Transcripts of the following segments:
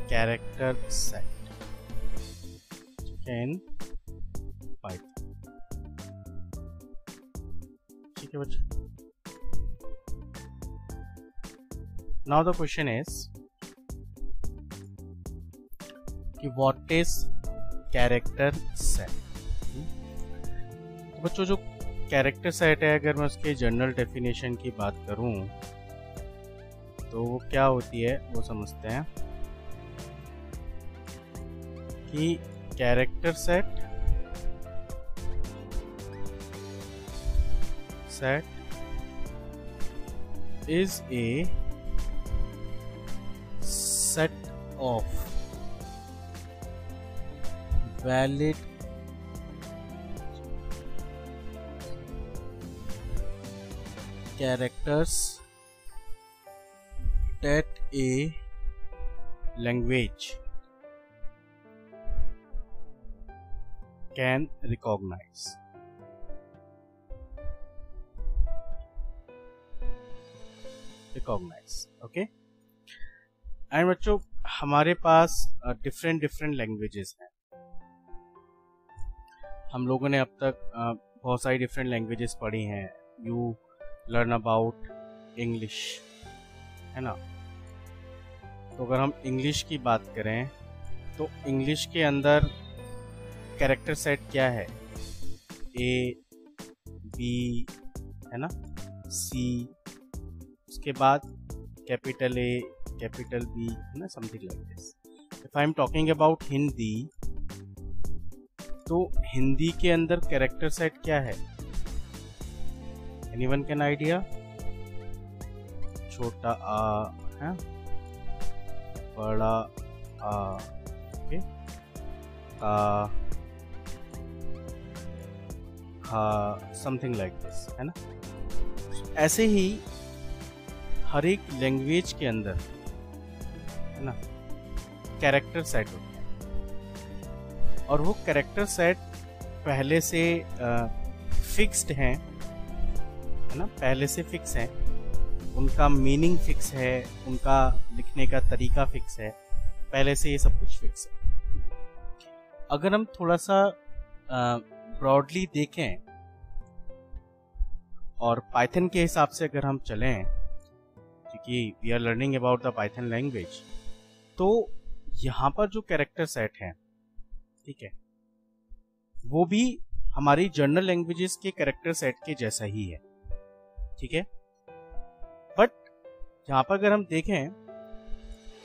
Character set in Python. ठीक है बच्चों, नाउ द क्वेश्चन इज कि व्हाट इज कैरेक्टर सेट। तो बच्चों जो कैरेक्टर सेट है, अगर मैं उसके जनरल डेफिनेशन की बात करूं तो वो क्या होती है वो समझते हैं कि character set is a set of valid characters that a language can recognize. Okay. And बच्चों हमारे पास डिफरेंट लैंग्वेजेस हैं। हम लोगों ने अब तक बहुत सारी डिफरेंट लैंग्वेजेस पढ़ी हैं। यू लर्न अबाउट इंग्लिश, है ना। तो अगर हम इंग्लिश की बात करें तो इंग्लिश के अंदर कैरेक्टर सेट क्या है? ए, बी, है ना, सी, उसके बाद कैपिटल ए, कैपिटल बी, है ना, something like this. If I am talking about Hindi, तो हिंदी के अंदर कैरेक्टर सेट क्या है? Anyone can idea? छोटा आ है, बड़ा आ, ओके, का, खा, समथिंग लाइक दिस, है ना। ऐसे ही हर एक लैंग्वेज के अंदर, है ना, कैरेक्टर सेट होते हैं और वो कैरेक्टर सेट पहले से फिक्स्ड हैं, है ना, पहले से फिक्स हैं। उनका मीनिंग फिक्स है, उनका लिखने का तरीका फिक्स है, पहले से ये सब कुछ फिक्स है। अगर हम थोड़ा सा ब्रॉडली देखें और पाइथन के हिसाब से अगर हम चलें, क्योंकि we are learning about the Python language, तो यहाँ पर जो कैरेक्टर सेट है, ठीक है, वो भी हमारी जनरल लैंग्वेजेस के कैरेक्टर सेट के जैसा ही है, ठीक है। बट यहाँ पर अगर हम देखें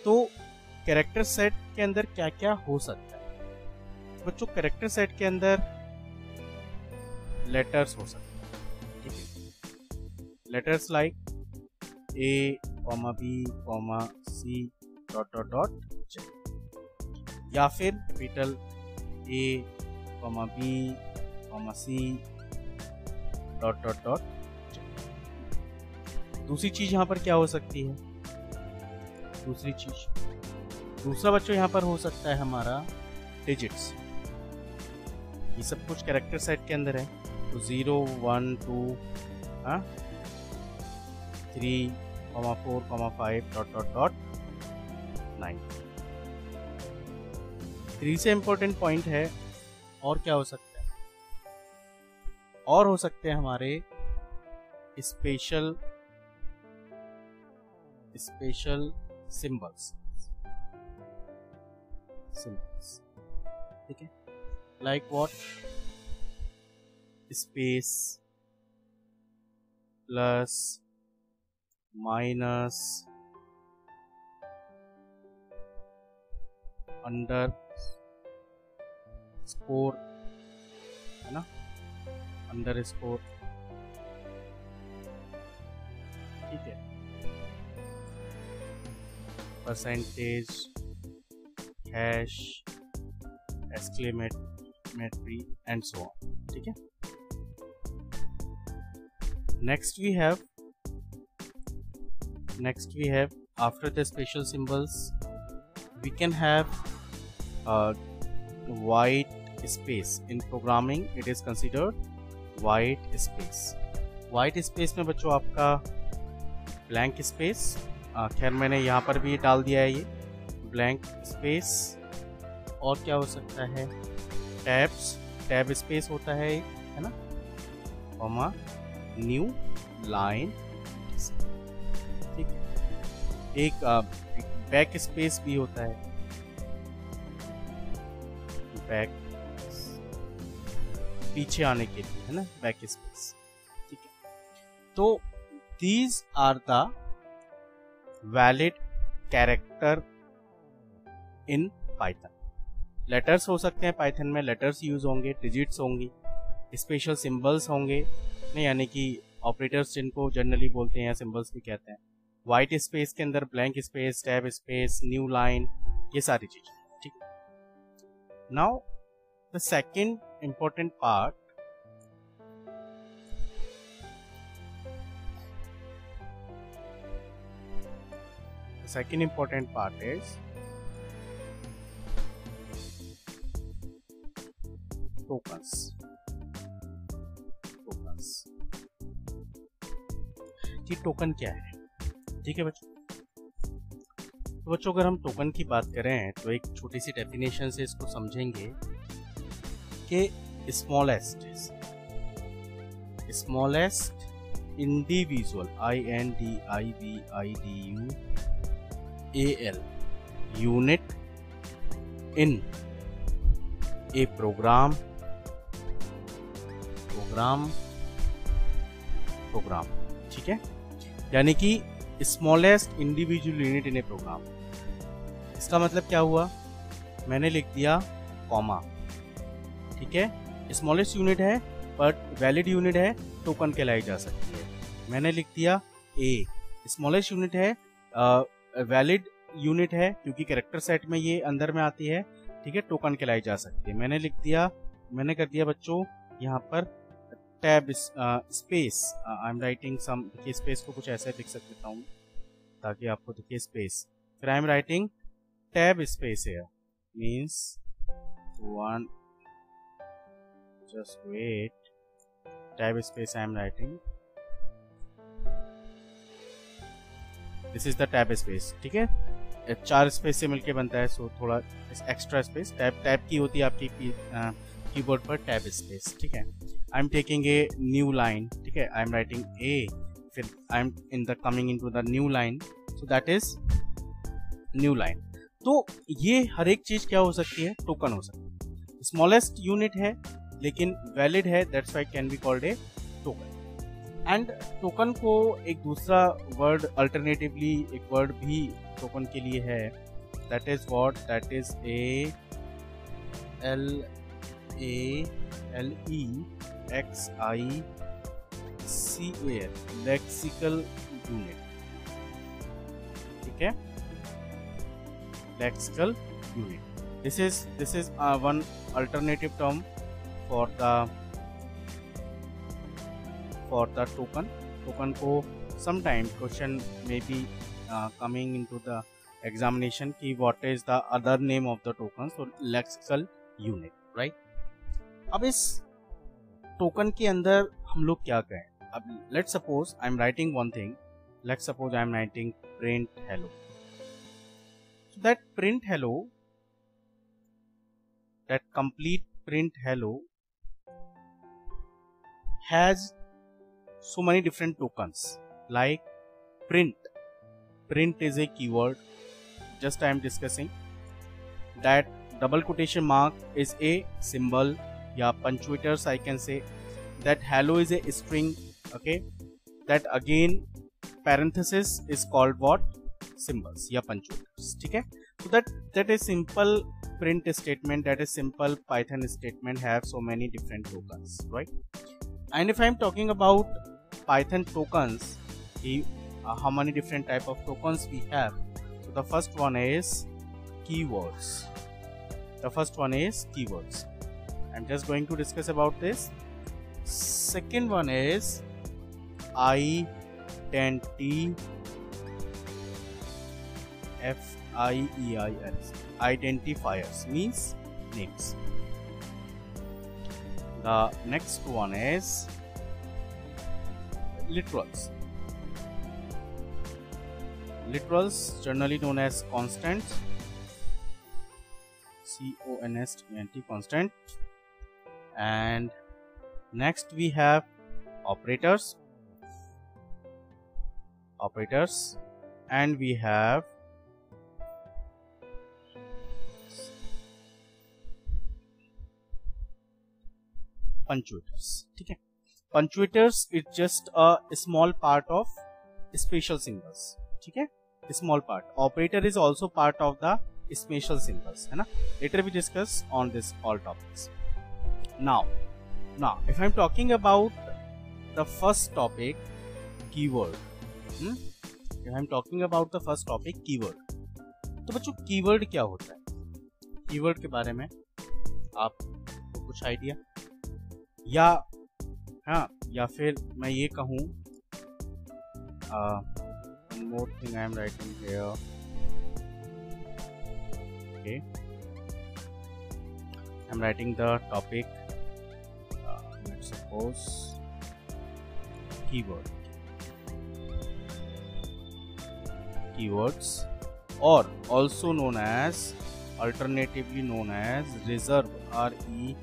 तो कैरेक्टर सेट के अंदर क्या क्या हो सकता है। बच्चों कैरेक्टर सेट के अंदर लेटर्स हो सकते हैं, ठीक है, letters like A, B, C, ... या फिर कैपिटल A, B, C, ... दूसरी चीज यहाँ पर क्या हो सकती है? दूसरा बच्चों यहाँ पर हो सकता है हमारा डिजिट्स। ये सब कुछ कैरेक्टर सेट के अंदर है। तो 0, 1, 2, 3, 4, 5, ... 9। 3 से इंपॉर्टेंट पॉइंट है। और क्या हो सकता है? और हो सकते हैं हमारे स्पेशल सिंबल्स, ठीक है, like what? Space, plus, minus, under score, है ना, अंडर स्कोर, ठीक है, percentage, hash, exclamatory and so on, ठीक है। Next we have after the special symbols we can have white space. In programming it is considered white space. में बच्चों आपका blank space, खैर मैंने यहाँ पर भी डाल दिया है ये ब्लैंक स्पेस। और क्या हो सकता है, टैब्स, टैब स्पेस होता है एक, है ना, कॉमा न्यू लाइन, ठीक है। एक बैक स्पेस भी होता है, बैक पीछे आने के लिए, है ना, बैक स्पेस, ठीक है। तो these are the valid character in Python. Letters हो सकते हैं पाइथन में, लेटर्स यूज होंगे, डिजिट्स होंगी, स्पेशल सिंबल्स होंगे, नहीं यानी कि ऑपरेटर्स जिनको जनरली बोलते हैं या सिंबल्स भी कहते हैं। वाइट स्पेस के अंदर blank space, tab space, new line, ये सारी चीजें, ठीक है। Now the second important part, second important part is tokens। कि टोकन क्या है, ठीक है बच्चों। तो बच्चों अगर हम टोकन की बात करें तो एक छोटी सी डेफिनेशन से इसको समझेंगे कि smallest individual, INDIVIDUAL unit in a program, ठीक है, यानी कि smallest individual unit in a program. इसका मतलब क्या हुआ, मैंने लिख दिया कॉमा, ठीक है, स्मॉलेस्ट यूनिट है बट वैलिड यूनिट है, टोकन कहलाई जा सकती है। मैंने लिख दिया ए, स्मॉलेस्ट यूनिट है, वैलिड यूनिट है क्योंकि कैरेक्टर सेट में ये अंदर में आती है, ठीक है, टोकन कहलाई जा सकती है। मैंने कर दिया बच्चों यहाँ पर tab space, I am writing some, देखिए स्पेस को कुछ ऐसे लिख सकता हूँ ताकि आपको दिखे स्पेस, फिर I am writing tab space है, means one, just wait, tab space I am writing, this is the tab space, ठीक है, 4 स्पेस से मिलके बनता है, सो थोड़ा एक्स्ट्रा स्पेस टैब की होती है आपकी कीबोर्ड पर, टैब स्पेस, ठीक है। I am taking a new line, ठीक है, आई एम राइटिंग ए, फिर I M in the coming into the new line, so that is new line. तो ये हर एक चीज क्या हो सकती है, टोकन हो सकती है। स्मॉलेस्ट यूनिट है लेकिन वैलिड है, that's why can be called A token. And token को एक दूसरा वर्ड, अल्टरनेटिवली एक वर्ड भी टोकन के लिए है, that is what, that is LEXICAL, lexical unit, ठीक है, lexical unit. This is one alternative term for the token. Token को sometime question may be coming into the examination कि what is the other name of the token, so lexical unit, right? अब इस token के अंदर हम लोग क्या कहें, अब let's suppose I am writing one thing, let's suppose I am writing print hello, so that print hello, that complete print hello has so many different tokens, like print is a keyword, just I am discussing that double quotation mark is a symbol, या punctuators I can say, that hello is a string, okay, that again parenthesis is called what, symbols या punctuators, ठीक है। so that is simple print statement, that is simple Python statement have so many different tokens, right? And if I am talking about Python tokens, how many different type of tokens we have, so the first one is keywords. I'm just going to discuss about this. Second one is identity, FIEIRs, identifiers means names. The next one is literals. literals generally known as constants, C-O-N-S-T-A-N-T, constant. And next we have operators, and we have punctuators. ठीक है, punctuators is just a small part of special symbols. ठीक है, small part. Operator is also part of the special symbols, है ना. Later we discuss on this all topics. Now if I'm talking about the first topic, keyword. If I'm talking about the first topic, keyword. तो बच्चों keyword क्या होता है? Keyword के बारे में आपको कुछ आइडिया, या फिर मैं ये कहूँ, more thing I am writing here. Okay, I'm writing the topic. Let's suppose keyword. Keywords, or also known as, alternatively known as reserve, R-E-S-E-R-V-E,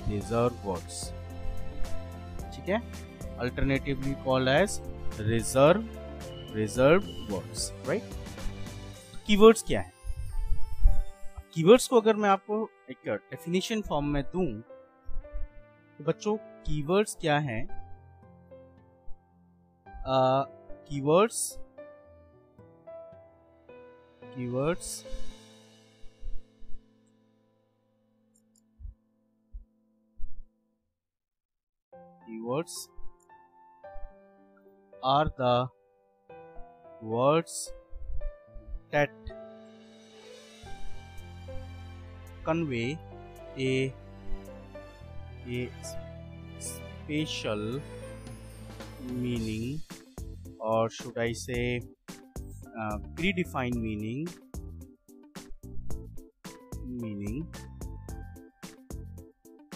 reserve words. ठीक है, alternatively called as reserved words, right? Keywords क्या है? Keywords को अगर मैं आपको एक definition form में दूं तो बच्चों कीवर्ड्स क्या है? Keywords are the words that convey a special meaning, or should I say predefined meaning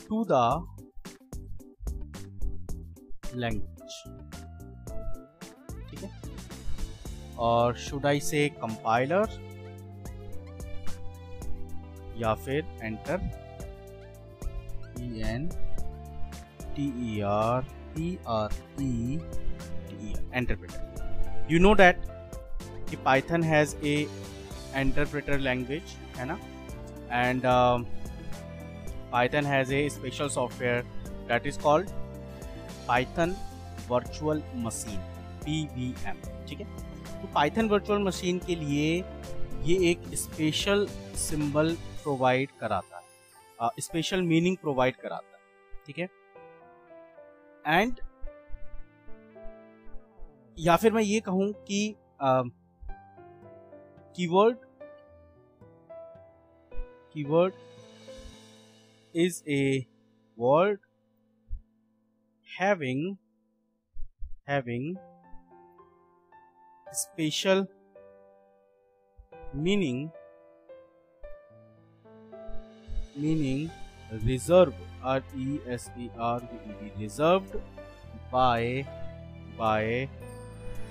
to the language. ठीक है, और should I say compiler, या फिर enter, interpreter. You know that the Python has a interpreter language, है ना, and Python has a special software that is called Python Virtual Machine, PVM. ठीक है, तो Python Virtual Machine के लिए ये एक स्पेशल सिंबल प्रोवाइड कराता है, स्पेशल मीनिंग प्रोवाइड कराता है. ठीक है, एंड या फिर मैं ये कहूं कि keyword is a word having special meaning reserved, R-E-S-E-R-V-E-D, reserved by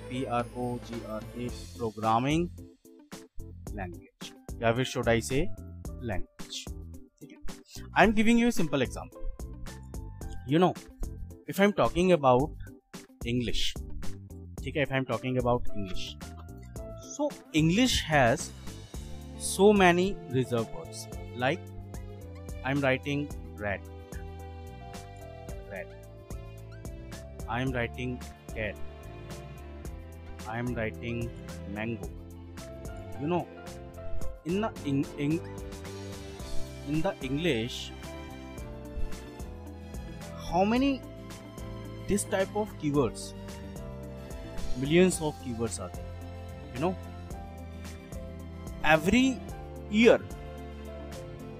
PROGRA programming language, या फिर should I say language. ठीक है, I am giving you a simple example. You know, if I am talking about English, ठीक है, if I am talking about English, so English has so many reserved words. Like I am writing red, I am writing cat, I am writing mango. You know, in the English, how many this type of keywords? Millions of keywords are there. You know, every year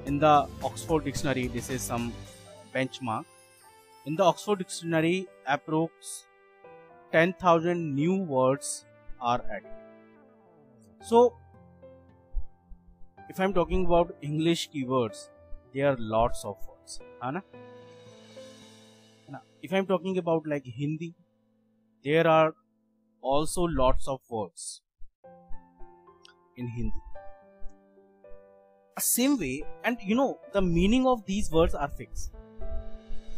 in the Oxford Dictionary, this is some benchmark. In the Oxford Dictionary, approx 10,000 new words are added. So, if I'm talking about English keywords, there are lots of words, है ना? If I'm talking about like Hindi, there are also lots of words in Hindi. Same way, and you know, the meaning of these words are fixed.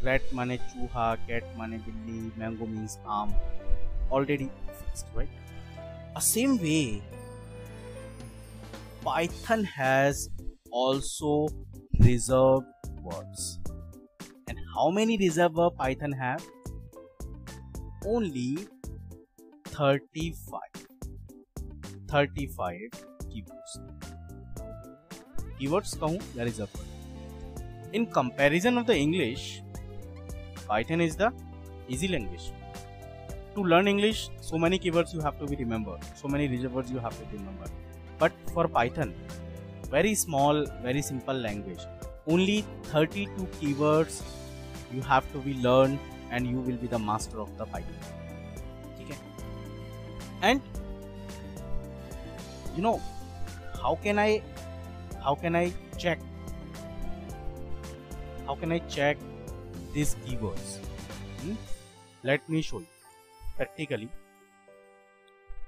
Rat mane chuha, cat mane billi, mango means aam, already fixed, right? Same way, Python has also reserved words. And how many reserved words Python have? Only 35. 35 keywords. Keywords कहूँ या reserved word. In comparison of the English, Python is the easy language. To learn English, so many keywords you have to be remembered, so many reserved words you have to remember. But for Python, very small, very simple language, only 32 keywords you have to be learned, and you will be the master of the Python. Okay? And you know, how can I check these keywords? Let me show you practically.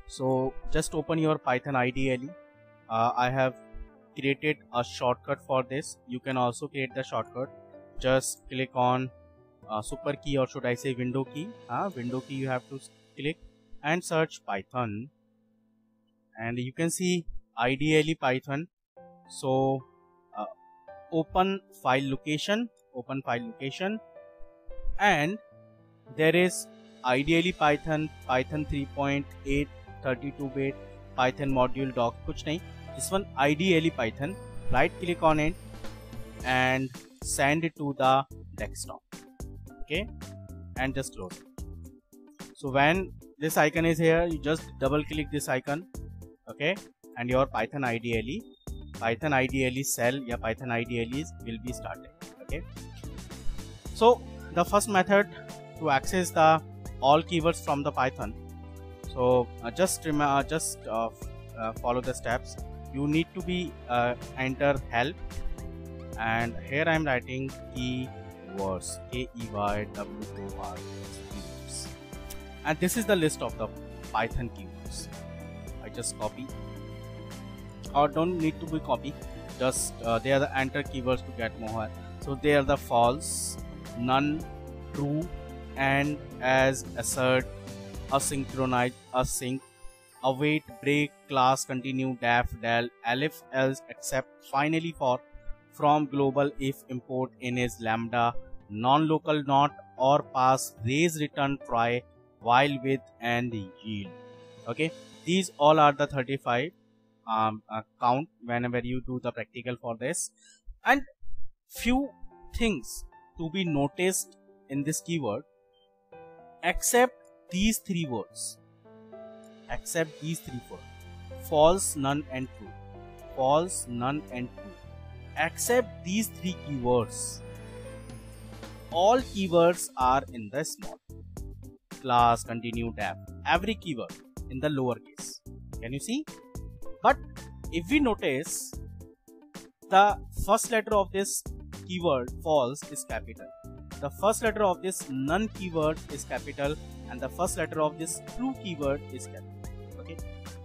So just open your Python IDE. I have created a shortcut for this. You can also create the shortcut. Just click on super key, or should I say window key. Window key you have to click and search Python, and you can see IDE Python. So open file location, and there is IDE Python 3.8 32-bit Python module doc. कुछ नहीं, this one IDE Python. Right click on it and send it to the desktop. Okay, and just close it. So when this icon is here, you just double click this icon. Okay, and your Python IDE cell या Python IDE will be started. Okay, so the first method to access the all keywords from the Python. So just follow the steps. You need to be enter help, and here I am writing keywords, keywords, and this is the list of the Python keywords. I just copy, or don't need to be copy, just they are the enter keywords to get more. So they are the false, none, true, and, as, assert, asynchronize, async, await, break, class, continue, def, del, elif, else, except, finally, for, from, global, if, import, is, lambda, non-local, not, or, pass, raise, return, try, while, with, and yield. Okay, these all are the 35 count whenever you do the practical for this. And few things to be noticed in this keyword, except these three words, false, none, and true, false, none, and true, except these three keywords, all keywords are in the small, class, continue, def, every keyword in the lowercase. Can you see? But if we notice, the first letter of this keyword false is capital, the first letter of this none keyword is capital, and the first letter of this true keyword is capital. Okay,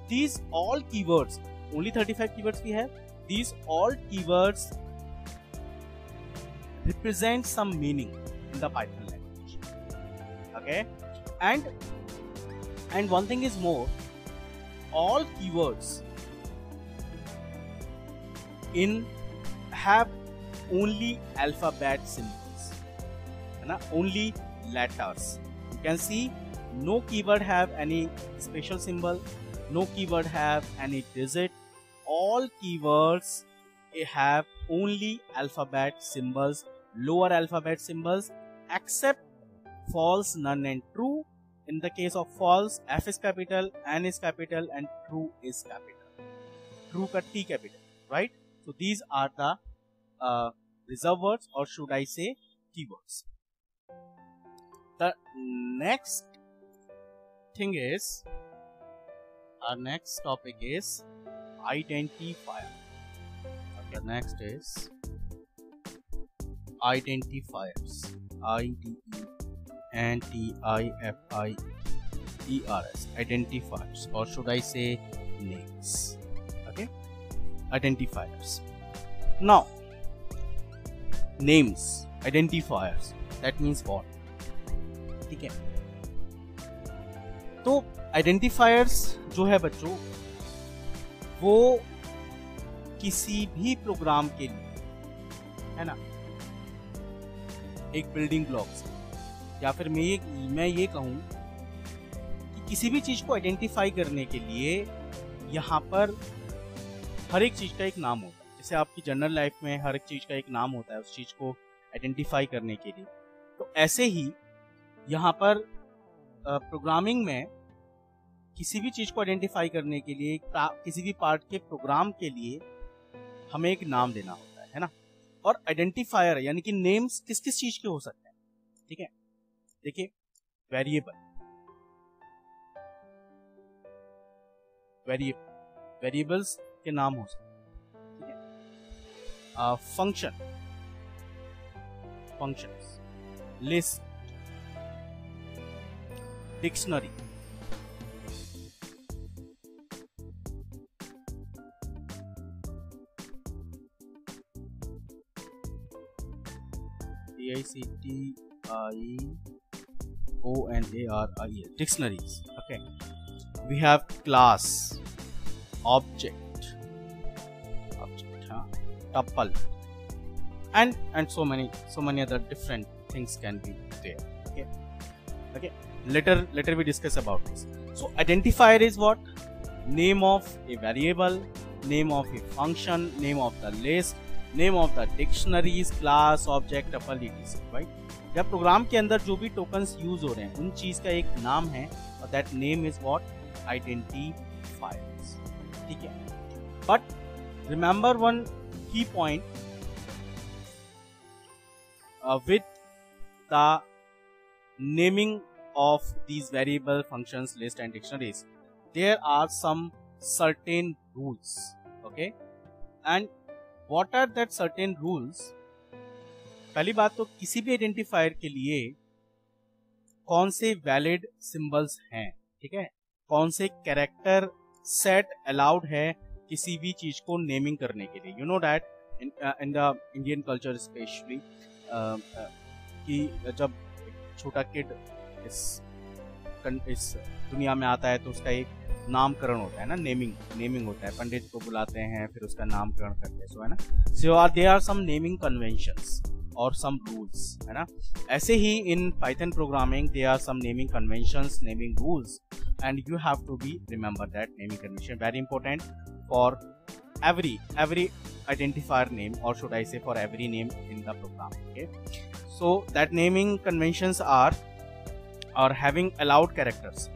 these all keywords, only 35 keywords we have, these all keywords represent some meaning in the Python language. Okay, and one thing is more, all keywords in have only alphabet symbols, only letters. You can see no keyword have any special symbol, no keyword have any digit, all keywords have only alphabet symbols, lower alphabet symbols, except false, none, and true. In the case of false, F is capital, N is capital, and true is capital. True ka T capital, right? So these are the reserved words, or should I say keywords. The next thing is, our next topic is identifier. The next is identifiers. IDENTIFIERS, identifiers, or should I say names? Okay, identifiers. Now, names, identifiers, that means what? ठीक है, तो identifiers जो है बच्चों, वो किसी भी programme के लिए, है ना, एक बिल्डिंग ब्लॉक्स, या फिर मैं ये कहूँ कि किसी भी चीज को आइडेंटिफाई करने के लिए यहाँ पर हर एक चीज का एक नाम होता है। जैसे आपकी जनरल लाइफ में हर एक चीज का एक नाम होता है उस चीज को आइडेंटिफाई करने के लिए, तो ऐसे ही यहाँ पर प्रोग्रामिंग में किसी भी चीज को आइडेंटिफाई करने के लिए, किसी भी पार्ट के प्रोग्राम के लिए हमें एक नाम देना होता है ना। और आइडेंटिफायर यानी कि नेम्स किस किस चीज के हो सकते हैं, ठीक है। देखिए, वेरिएबल्स के नाम हो सकते हैं, ठीक है। Functions, list, dictionary, DICTIONARIES, dictionaries. Okay, we have class, object, tuple, and so many other different things can be there. Okay. Later we discuss about this. So identifier is what? Name of a variable, name of a function, name of the list, name of the dictionaries, class, object, tuple, etc. Right? या programme के अंदर जो भी tokens use हो रहे हैं उन चीज का एक नाम है, और that name is what? Identifiers, ठीक है। बट रिमेंबर वन की point with the naming of these variable functions, list and dictionaries, there are some certain rules. Okay, and what are that certain rules? पहली बात तो किसी भी identifier के लिए कौन से वैलिड सिंबल्स हैं, ठीक है, कौन से कैरेक्टर सेट अलाउड है किसी भी चीज को नेमिंग करने के लिए। You know that in the Indian culture specially कि जब छोटा किड इस दुनिया में आता है तो उसका एक नामकरण होता है ना, नेमिंग होता है, पंडित को बुलाते हैं फिर उसका नामकरण करते हैं, सो है ना। So there are some naming conventions और सम रूल्स, है ना। ऐसे ही in Python programming there are some naming conventions, naming rules, and you have to be remember that naming convention, very important for every identifier name, or should I say for every name in the program. Okay, so that naming conventions are having allowed characters,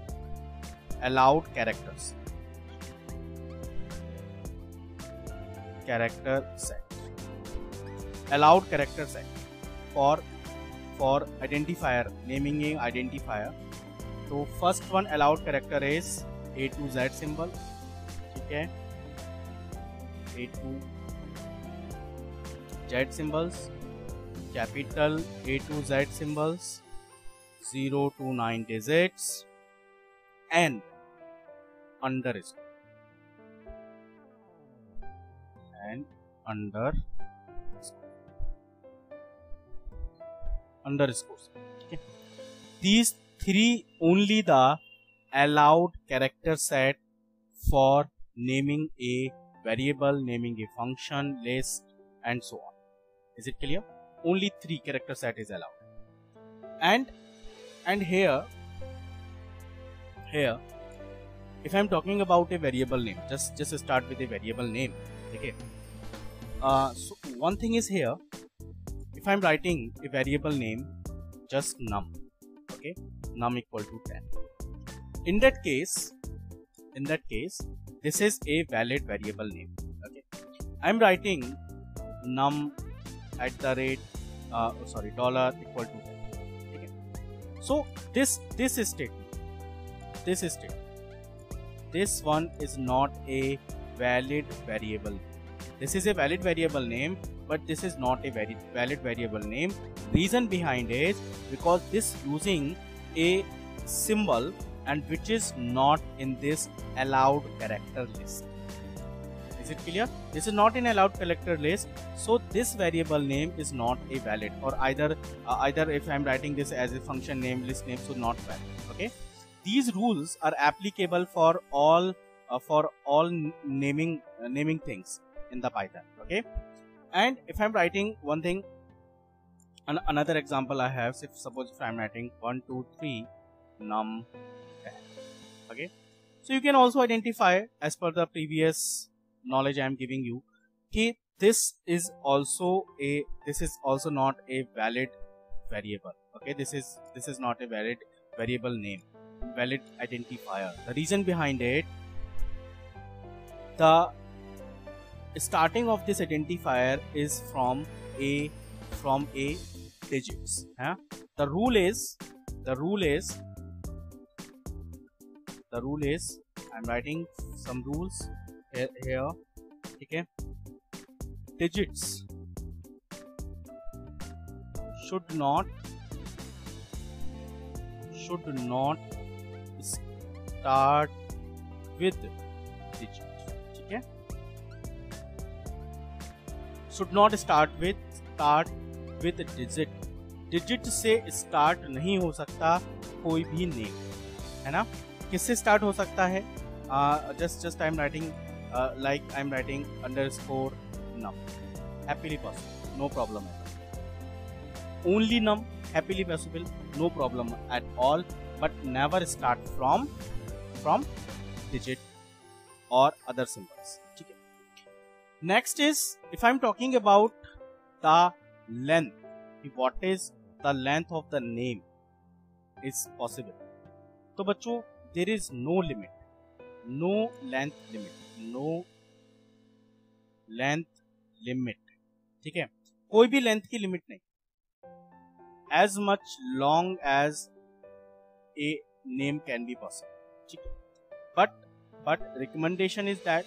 character set, allowed character set for identifier, naming a identifier. So first one allowed character is A to Z symbol, okay, A to Z symbols, capital A to Z symbols, 0 to 9 digits, and underscore, underscores. Okay. These three only the allowed character set for naming a variable, naming a function, list, and so on. Is it clear? Only 3 character set is allowed. And here if I'm talking about a variable name, just start with a variable name. Okay. So one thing is here, if I'm writing a variable name, just num, okay, num equal to 10. In that case, this is a valid variable name. Okay, I'm writing num $$ equal to 10. Okay, so this one is not a valid variable. This is a valid variable name, but this is not a valid variable name. Reason behind is because this using a symbol and which is not in this allowed character list. Is it clear? This is not in allowed character list, so this variable name is not a valid, or either if I am writing this as a function name, list name, so not valid. Okay, these rules are applicable for all naming things in the Python. Okay, and if I am writing one thing, another example I have, suppose if I am writing 1 2 3 num 10. Okay, so you can also identify as per the previous knowledge I am giving you, okay, this is also not a valid variable. Okay, this is not a valid variable name, valid identifier. The reason behind it, the starting of this identifier is from a digits. The rule is I'm writing some rules here. Okay, digits should not start with digit. Okay, should not start with digit. digit से start नहीं हो सकता कोई भी name, है ना. किससे start हो सकता है? Just I'm writing like I'm writing underscore num, happily possible, no problem at all. Only num, happily possible, no problem at all, but never start from digit or other symbols. Okay. Next is, if I'm talking about the length, what is the length of the name is possible. तो बच्चों, there is no limit, no length limit, no length limit. ठीक है, कोई भी length की limit नहीं, as much long as a name can be possible. ठीक है, but recommendation is that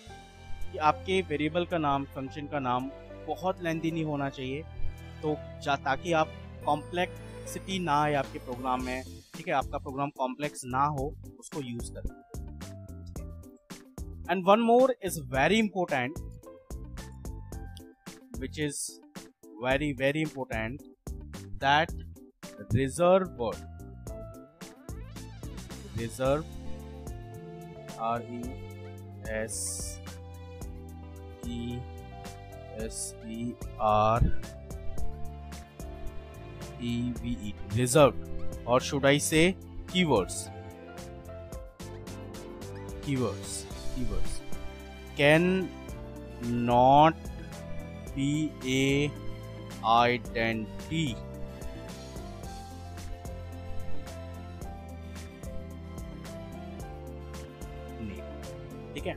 कि आपके वेरिएबल का नाम, फंक्शन का नाम बहुत लेंथी नहीं होना चाहिए, तो ताकि आप कॉम्प्लेक्सिटी ना आए आपके प्रोग्राम में. ठीक है, आपका प्रोग्राम कॉम्प्लेक्स ना हो, उसको यूज करें. And one more is very important, which is very very important, that reserve word, reserve, RESERVED, reserved, or should I say keywords can not be a identity. ठीक है,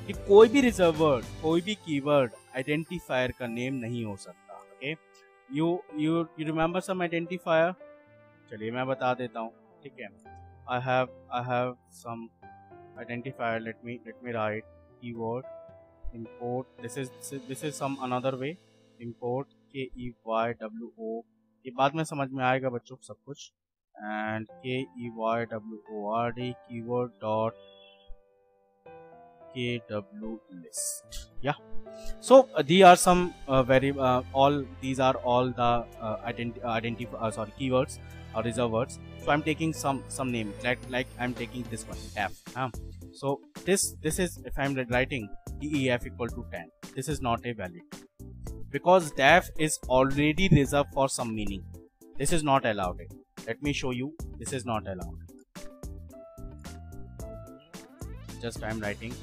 कि कोई भी रिजर्व वर्ड, कोई भी कीवर्ड आइडेंटिफायर का name नहीं हो सकता. Okay, you remember some identifier? चलिए मैं बता देता हूँ. ठीक है, I have some identifier. Let me write keyword import. This is some another way. Import KEYWO. ये बाद में समझ में आएगा बच्चों सब कुछ. And KEYWORD keyword dot KW list. Yeah. So these are some these are all the keywords or reserve words. So I'm taking some name, like I'm taking this one, F. So this is, if I'm writing DEF equal to 10, this is not a valid, because def is already reserved for some meaning. This is not allowed. Let me show you. This is not allowed. Just I'm writing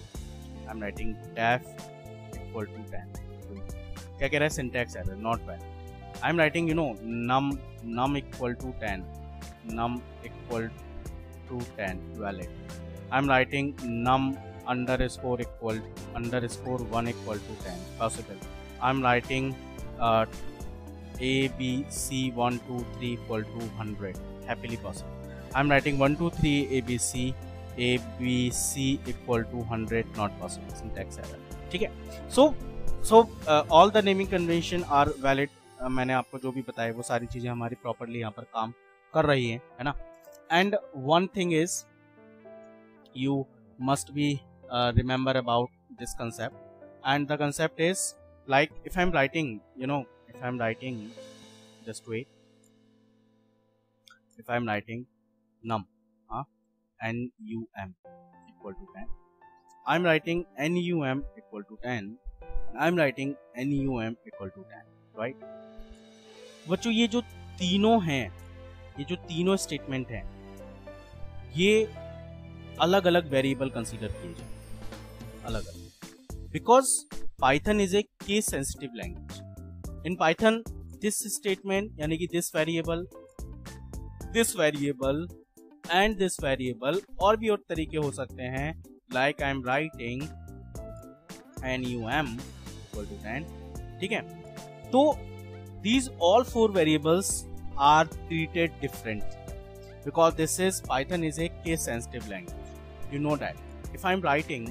def equal to 10. क्या कह रहा है? Syntax error, not valid. I'm writing, num equal to 10, num equal to 10, valid. I'm writing num underscore 1 equal to 10, possible. I'm writing ABC123 equal to 100, happily possible. I'm writing 123 ABC equal to 100, not possible, syntax error. ठीक है, so all the naming convention are valid मैंने आपको जो भी बताया वो सारी चीज़ें हमारी प्रॉपरली यहाँ पर काम कर रही हैं, है ना। And one thing is you must be remember about this concept, and the concept is like if I'm writing, if I'm writing, just wait, if I'm writing num, num equal to 10, I'm writing num equal to 10, I'm writing num equal to 10, right? बच्चों ये जो तीनों हैं, ये जो तीनों statement हैं, ये अलग अलग वेरिएबल कंसीडर किए जाए, अलग अलग, because Python is a case sensitive language. In Python this statement यानी कि this variable and this variable और भी और तरीके हो सकते हैं, like I am writing num equal to 10, ठीक है। तो these all four variables are treated differently because this is Python is a case sensitive language. You know that if I am writing,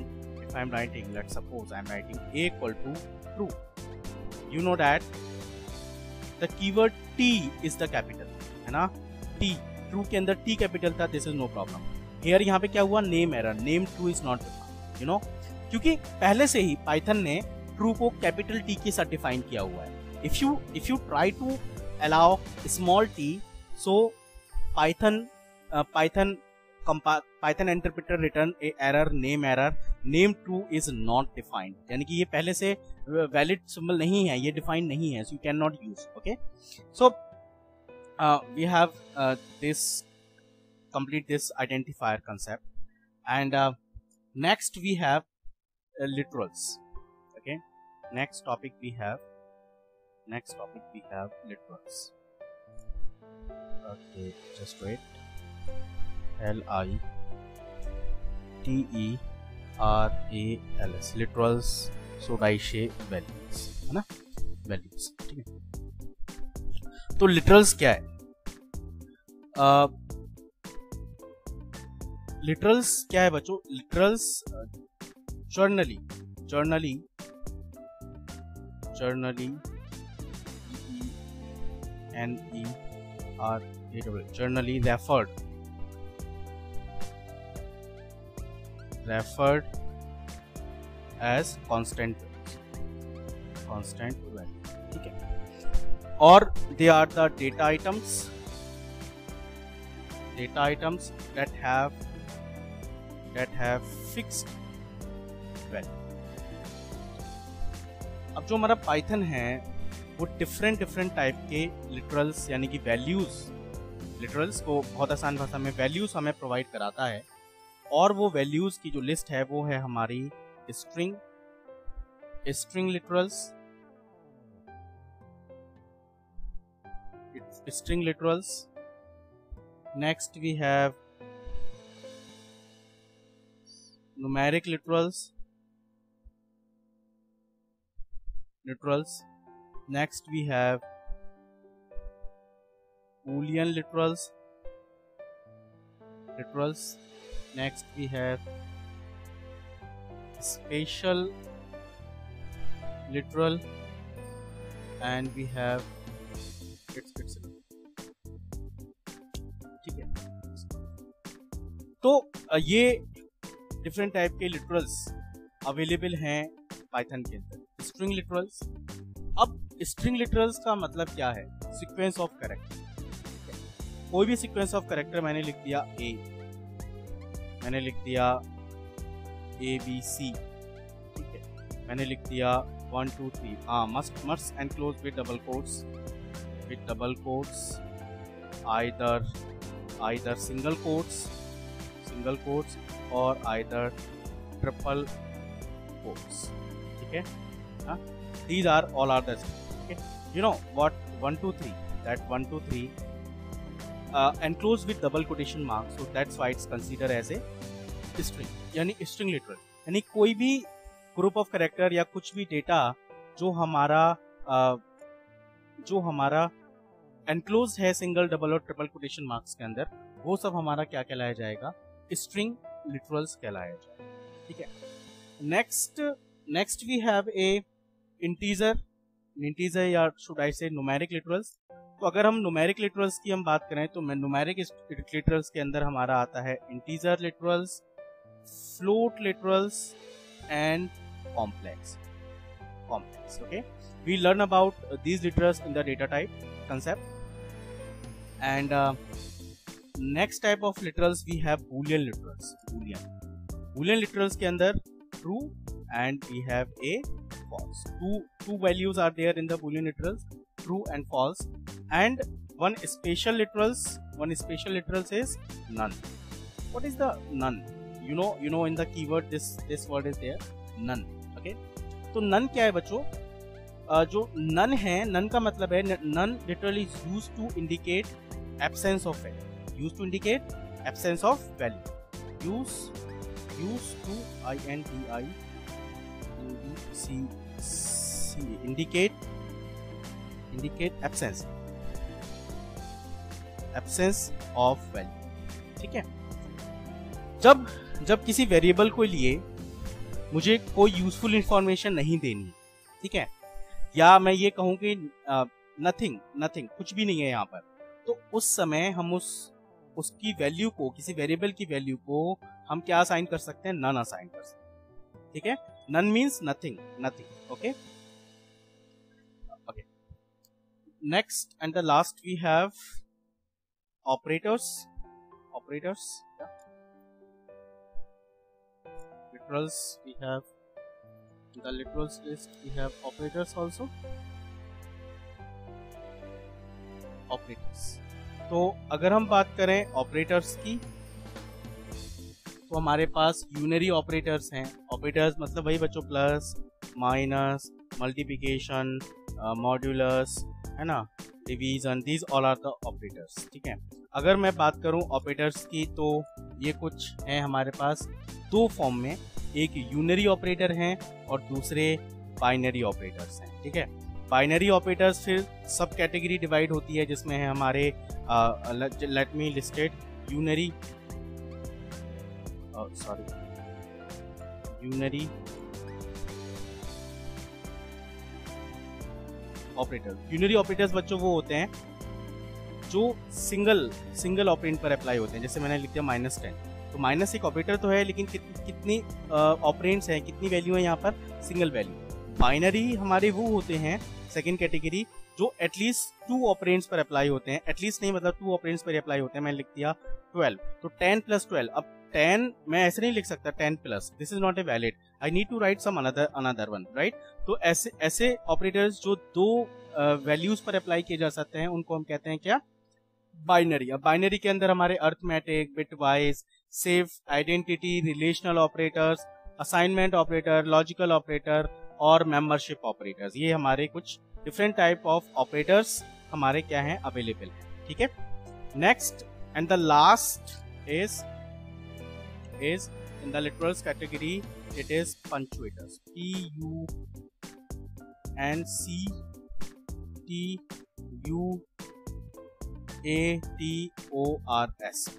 let's suppose I am writing a equal to true, you know that the keyword t is the capital, है ना। t true के अंदर t capital था, this is no problem. here यहाँ पे क्या हुआ, name error, name true is not defined, you know, क्योंकि पहले से ही Python ने true को capital T के साथ define किया हुआ है। if you try to allow small t, so Python interpreter return a error, name true is not defined, यानी कि ये पहले से valid symbol नहीं है, ये defined नहीं है, so you cannot use, okay। so we have complete this identifier concept, and next we have literals, okay। next topic we have literals, okay, just wait, literals, literals, सोडाइशे values, है ना, values, ठीक है। तो literals क्या है, literals क्या है बच्चों, literals generally generally referred as constant value, ठीक है। और they are the data items that have fixed value। अब जो हमारा पाइथन है वो डिफरेंट टाइप के लिटरल्स यानी कि लिटरल्स को बहुत आसान भाषा में वैल्यूज हमें प्रोवाइड कराता है, और वो वैल्यूज की जो लिस्ट है वो है हमारी string literals. Next we have numeric literals. Next we have Boolean literals. Next we have spatial literal, and we have it's ठीक है। तो ये डिफरेंट टाइप के लिटरल्स अवेलेबल हैं पाइथन के अंदर। स्ट्रिंग लिटरल्स, अब स्ट्रिंग लिटरल्स का मतलब क्या है, सीक्वेंस ऑफ कैरेक्टर। कोई भी सीक्वेंस ऑफ कैरेक्टर मैंने लिख दिया ABC, ठीक है, मैंने लिख दिया 1 2 3, must enclose with double quotes, either single quotes और आइदर ट्रिपल कोट्स, ठीक है। These are all are the string, okay? You know what 1 2 3, that 1 2 3 enclosed with double quotation marks, so that's why it's considered as a string, यानी string literal, यानी कोई भी group of character या कुछ भी data जो हमारा एनक्लोज है सिंगल, डबल और ट्रिपल कोटेशन मार्क्स के अंदर, वो सब हमारा क्या कहलाया जाएगा, स्ट्रिंग लिटरल्स कहलाया जाएगा, ठीक है। Next we have a integer integer या should I say numeric literals. तो अगर हम न्यूमेरिक लिटरल्स की हम बात करें तो न्यूमेरिक लिटरल्स के अंदर हमारा आता है integer literals, float literals and complex. Okay, we learn about these literals in the data type concept, and next type of literals we have boolean literals. Boolean literals के अंदर true and we have a false. Two values are there in the boolean literals, true and false, and one special literals is none. What is the none? You know in the keyword this word is there, none. Okay, तो none क्या है बच्चों? जो none है, none का मतलब है none literally use to indicate absence of value, use to indicate absence of value, use to indicate absence of value. ठीक है, जब किसी वेरिएबल को लिए मुझे कोई यूजफुल इंफॉर्मेशन नहीं देनी, ठीक है, या मैं ये कहूं कि नथिंग कुछ भी नहीं है यहाँ पर, तो उस समय हम उसकी वैल्यू को, किसी वेरिएबल की वैल्यू को हम क्या असाइन कर सकते हैं? नन असाइन कर सकते हैं। ठीक है, none means nothing. Okay, next and the last we have operators. Literals, we have the literals list, we have operators also. Operators, तो अगर हम बात करें ऑपरेटर्स की तो हमारे पास यूनरी ऑपरेटर्स हैं। ऑपरेटर्स मतलब वही बच्चों, प्लस, माइनस, मल्टीप्लिकेशन, मॉड्यूलस, है ना, division, these all are the operators. ठीक है, अगर मैं बात करूं ऑपरेटर्स की तो ये कुछ है हमारे पास दो फॉर्म में, एक यूनरी ऑपरेटर हैं और दूसरे बाइनरी ऑपरेटर्स हैं। ठीक है, बाइनरी ऑपरेटर्स फिर सब कैटेगरी डिवाइड होती है, जिसमें है हमारे let me listed unary operator. Unary operators बच्चों वो होते हैं जो सिंगल ऑपरेंड पर अप्लाई होते हैं। जैसे मैंने लिख दिया -10, तो माइनस एक ऑपरेटर तो है, लेकिन कितनी ऑपरेंड्स हैं, कितनी वैल्यू है यहाँ पर? Single value. बाइनरी हमारे वो होते हैं सेकंड कैटेगरी जो एटलीस्ट 2 ऑपरेंड्स पर अप्लाई होते हैं। एटलीस्ट नहीं मतलब 2 ऑपरेंड्स पर अप्लाई होते हैं। मैंने लिख दिया 12, तो 10 + 12। अब 10 मैं ऐसे नहीं लिख सकता 10 plus, this is not a valid, I need to write some another one, right. तो ऐसे ऑपरेटर्स जो 2 वैल्यूज पर अप्लाई किए जा सकते हैं उनको हम कहते हैं क्या? बाइनरी। अब बाइनरी के अंदर हमारे arithmetic, bitwise, safe, identity, relational operators, assignment operator, logical operator और मेंबरशिप ऑपरेटर्स, ये हमारे कुछ डिफरेंट टाइप ऑफ ऑपरेटर्स हमारे क्या हैं? अवेलेबल हैं। ठीक है, next and the last is in the literals category, it is punctuators, punctuators,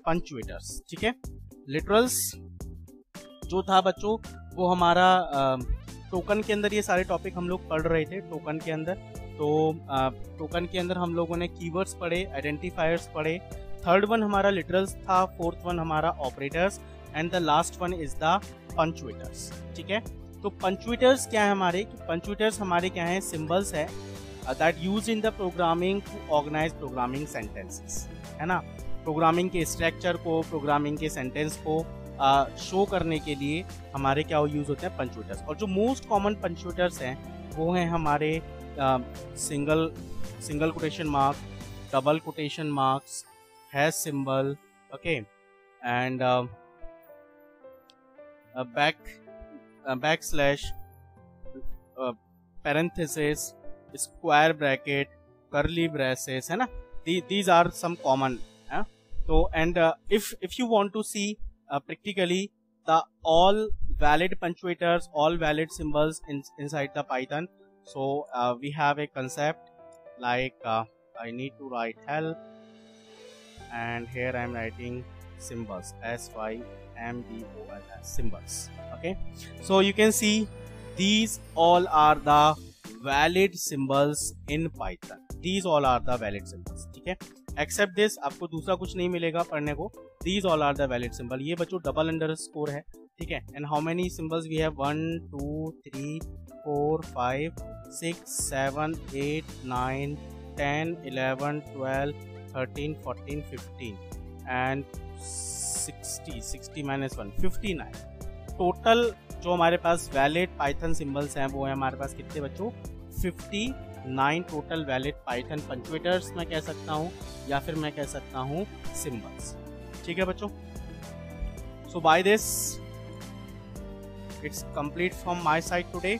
punctuators। ठीक है, लिटरल्स जो था बच्चों वो हमारा टोकन के अंदर, ये सारे टॉपिक हम लोग पढ़ रहे थे टोकन के अंदर। तो टोकन के अंदर हम लोगों ने कीवर्ड्स पढ़े, आइडेंटिफायर्स पढ़े, थर्ड वन हमारा लिटरल्स था, फोर्थ वन हमारा operators and the last one is the punctuators. ठीक है, तो पंचुएटर्स क्या है हमारे? पंचुएटर्स हमारे क्या है? सिंबल्स है that use in the programming to organise programming sentences, है ना। प्रोग्रामिंग के स्ट्रक्चर को, प्रोग्रामिंग के सेंटेंस को शो करने के लिए हमारे क्या यूज होते हैं? पंचुएटर्स। और जो मोस्ट कॉमन पंचुएटर्स हैं वो हैं हमारे single quotation mark, double quotation marks, hash symbol, okay, and backslash, parenthesis, square bracket, curly braces, है ना। These are some common, so and if you want to see practically the all valid punctuators, all valid symbols inside the Python, so we have a concept like I need to write help, and here I am writing symbols, SYMBOLS, symbols. Okay, so you can see these all are the valid symbols in Python, these all are the valid symbols, ठीक है। Accept this, आपको दूसरा कुछ नहीं मिलेगा पढ़ने को, these all are the valid symbol. ये बच्चों डबल अंडरस्कोर है, ठीक है। And how many symbols we have, 1 2 3 4 5 6 7 8 9 10 11 12 13 14 15 and 60 minus 1 59। Total जो हमारे पास वैलिड पाइथन सिंबल्स हैं वो है हमारे पास कितने बच्चों, 59 टोटल वैलिड पाइथन पंक्चुएटर्स मैं कह सकता हूँ, या फिर मैं कह सकता हूँ सिंबल्स, ठीक है बच्चों। So by this it's complete from my side today.